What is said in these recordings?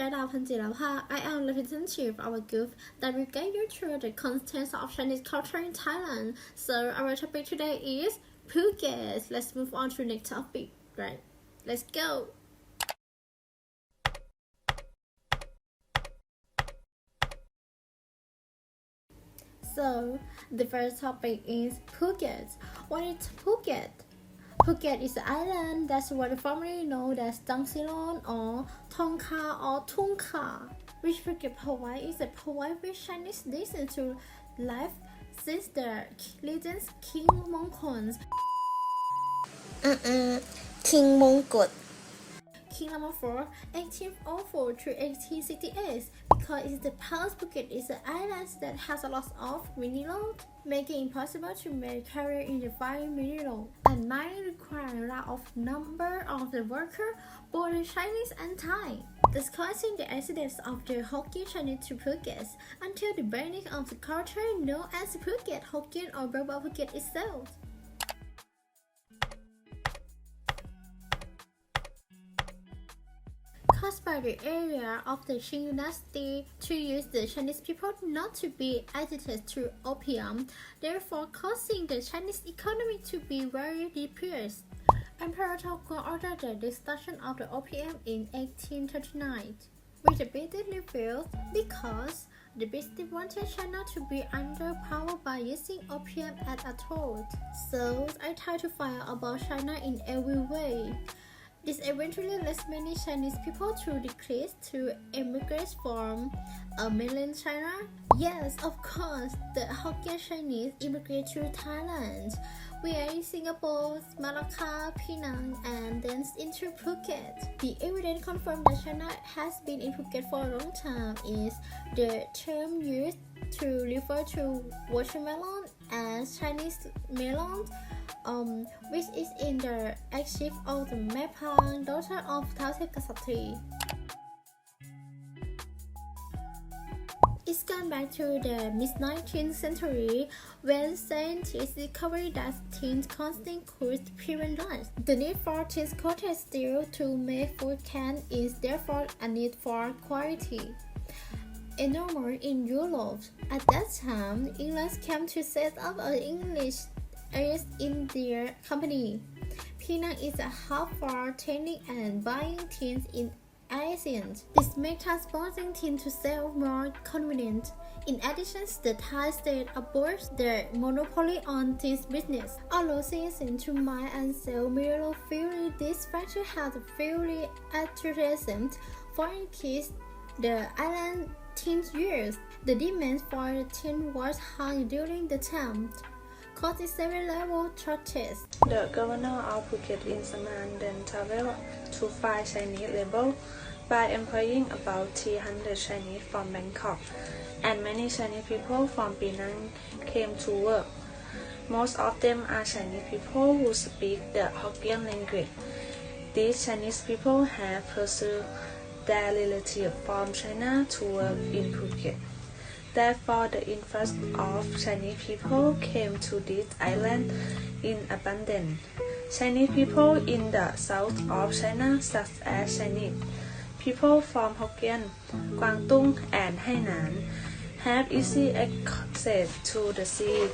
Chairdaw I am representative of a group that will guide you through the contents of Chinese culture in Thailand. So our topic today is Phuket. Let's move on to the next topic. Right, let's go. So the first topic is Phuket. What is Phuket? Phuket is an island that's what formerly known as Dang Silon or Thongkha or Thungkha, which Phuket provides is a provide with Chinese listen to life since the legends King Mongkut. King Mongkut. King number 4, 1804 to 1868, because the palace Phuket is an island that has a lot of minerals, making it possible to make career in the fine mineral, and mining require a lot of number of the workers, both Chinese and Thai, discussing the exodus of the Hokkien Chinese to Phuket until the burning of the culture known as Phuket Hokkien or Baba Phuket itself. Caused by the area of the Qing dynasty to use the Chinese people not to be addicted to opium, therefore causing the Chinese economy to be very depressed. Emperor Taokwa ordered the destruction of the opium in 1839, which the British refused because the British wanted China to be under power by using opium as a tool. So I tried to find about China in every way. This eventually led many Chinese people to decrease to immigrate from mainland China. Yes, of course, the Hokkien Chinese immigrate to Thailand. We are in Singapore, Malacca, Penang, and then into Phuket. The evidence confirmed that China has been in Phuket for a long time is the term used to refer to watermelon as Chinese melon, which is in the archive of the Mepang, daughter of Taoiseach Ksatri. It's gone back to the mid-19th century when scientists discovered that tin constant could prevent rust. The need for tin coated steel to make food can is therefore a need for quality. Enormous in Europe. At that time, England came to set up an English East India Company. Penang is a hub for trading and buying tin in Asia. This makes transporting tin to sell more convenient. In addition, the Thai state abolished their monopoly on this business. Although ceasing to mine and sell mineral freely, this factory had a fairly advertisement for increase the island tin years. The demand for the tin was high during the time, causing several level shortages. The governor of Phuket in Saman then traveled to find Chinese labor by employing about 300 Chinese from Bangkok, and many Chinese people from Penang came to work. Most of them are Chinese people who speak the Hokkien language. These Chinese people have pursued their relatives from China to work in Phuket. Therefore, the influx of Chinese people came to this island in abundance. Chinese people in the south of China, such as Chinese people from Hokkien, Guangdong, and Hainan, have easy access to the sea.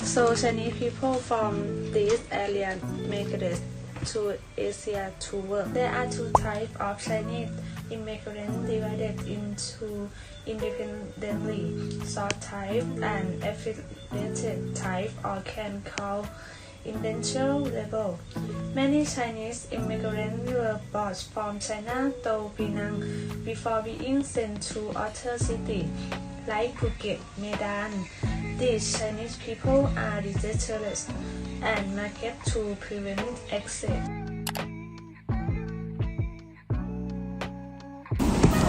So Chinese people from this area migrate to Asia to work. There are two types of Chinese immigrants divided into independently short type and affiliated type, or can call indentured labor. Many Chinese immigrants were brought from China to Penang before being sent to other cities like Phuket, Medan. These Chinese people are desirous and market to prevent access.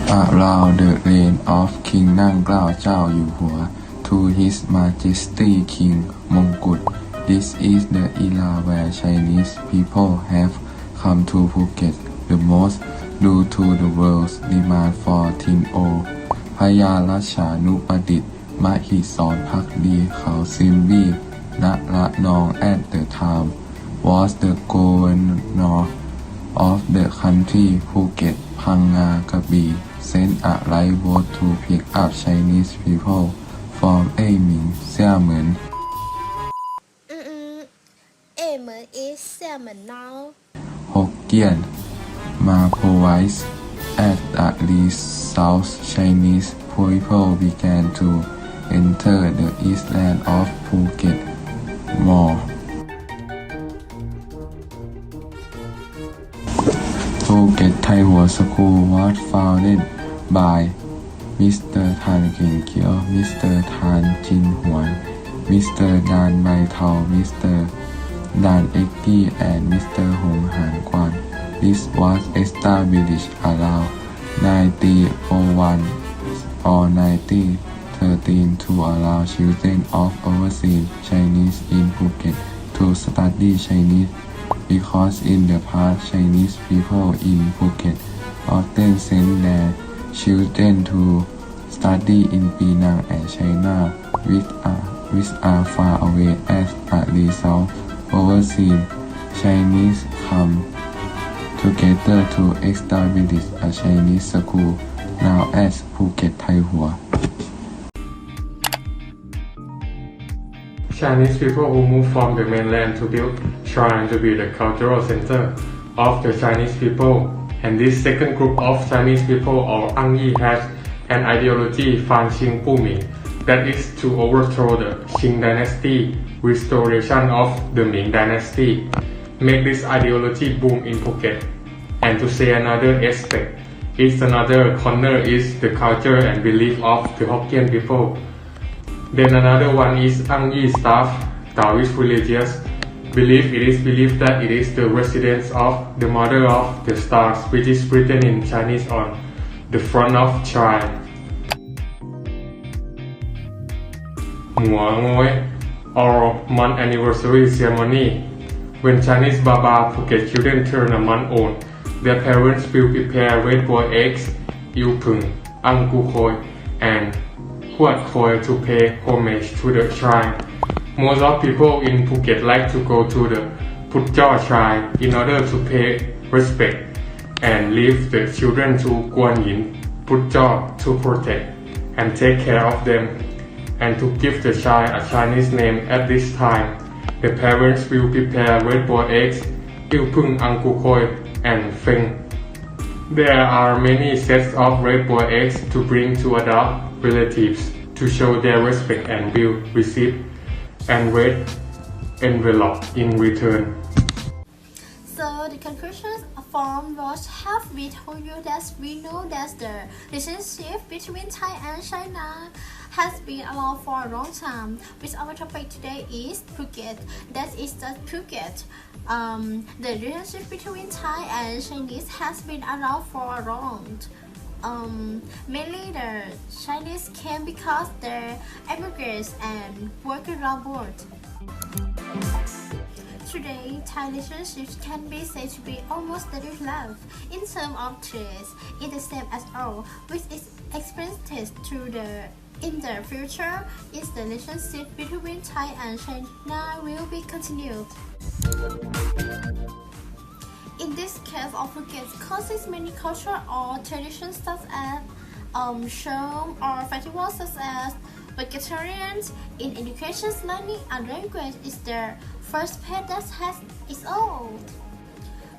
Around the reign of King Nang Klao Chao Yu Hua to His Majesty King Mongkut, this is the era where Chinese people have come to Phuket the most due to the world's demand for tin ore. พระยาราชานุประดิษฐ์มหิศรภักดีเขาซิมวีณละนอง at the time was the governor of the country Phuket, Phang Nga, Krabi, sent a lifeboat to pick up Chinese people from เหมิงเสี่ยเหมิน Amen is salmon now. Hokkien Mapoites at the South Chinese people began to enter the island of Phuket more. Phuket Thai Hua School was founded by Mr. Tan King Kyo, Mr. Tan Jin Huan, Mr. Dan Bai Thao, Mr. Dan Eki, and Mr. Hong Han Kwan. This was established around 1901 or 1913 to allow children of overseas Chinese in Phuket to study Chinese because in the past Chinese people in Phuket often sent their children to study in Penang and China which are far away. As a result, overseas Chinese come together to establish a Chinese school now as Phuket Thai Hua. Chinese people who moved from the mainland to build shrine to be the cultural center of the Chinese people, and this second group of Chinese people or Ang Yi has an ideology Fan Qing Pu Ming, that is to overthrow the Qing dynasty, restoration of the Ming dynasty, make this ideology boom in Phuket. And to say another aspect, is another corner is the culture and belief of the Hokkien people. Then another one is Ang Yi staff, Taoist religious, believe it is believed that it is the residence of the mother of the stars, which is written in Chinese on the front of shrine. Mua Ngoi or month anniversary ceremony. When Chinese Baba Phuket children turn a month old, their parents will prepare red boiled eggs, Yu Pung, Ang Ku Khoi, and Huat Khoi to pay homage to the shrine. Most of people in Phuket like to go to the Phut Jaw shrine in order to pay respect and leave the children to Guan Yin, Phut Jaw to protect and take care of them, and to give the child a Chinese name at this time. The parents will prepare red boiled eggs, Il Pung Ang Ku Khoi, and Feng. There are many sets of red boiled eggs to bring to adult relatives to show their respect and will receive and red envelope in return. So the conclusions from what have we told you that we know that the relationship between Thai and China has been around for a long time. Which our topic today is Phuket. That is just Phuket. The relationship between Thai and Chinese has been around for a long. Mainly the Chinese came because their immigrants and workers abroad. Today, Thai relationships can be said to be almost steady love in terms of trade, in the same as all, which is experienced in the future. Is the relationship between Thai and China will be continued. In this case of Phuket causes many cultural or traditions such as Shom or festivals such as vegetarians. In education, learning and language is the first pet that has its own.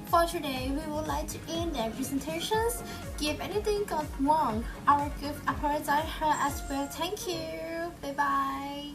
For today, we would like to end the presentations. If anything got wrong, I will apologize her as well. Thank you. Bye bye.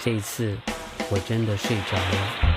这一次我真的睡着了。